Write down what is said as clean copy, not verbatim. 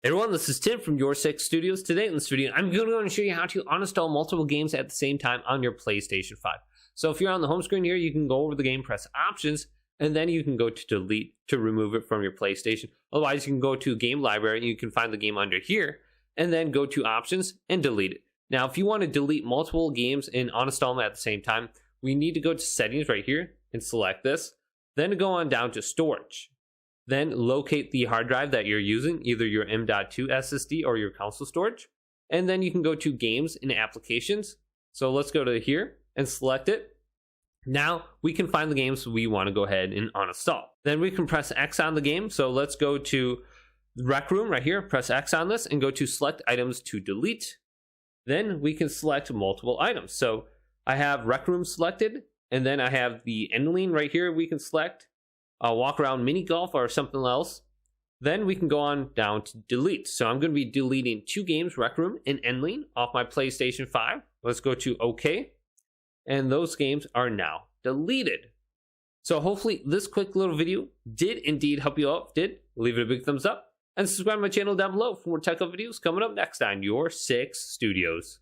Hey everyone, this is Tim from Your Six Studios. Today in this video, I'm going to show you how to uninstall multiple games at the same time on your PlayStation 5. So if you're on the home screen here, you can go over the game, press Options, and then you can go to Delete to remove it from your PlayStation. Otherwise, you can go to Game Library and you can find the game under here, and then go to Options and delete it. Now, if you want to delete multiple games and uninstall them at the same time, we need to go to Settings right here and select this. Then go on down to Storage. Then locate the hard drive that you're using, either your M.2 SSD or your console storage. And then you can go to Games and Applications. So let's go to here and select it. Now we can find the games we want to go ahead and uninstall. Then we can press X on the game. So let's go to Rec Room right here, press X on this and go to Select Items to Delete. Then we can select multiple items. So I have Rec Room selected, and then I have the Endling right here we can select. Walk around mini golf or something else. Then we can go on down to delete. So I'm going to be deleting two games, Rec Room and Endling, off my PlayStation 5. Let's go to OK. And those games are now deleted. So hopefully this quick little video did indeed help you out. If it did, leave it a big thumbs up. And subscribe to my channel down below for more tech videos coming up next on Your Six Studios.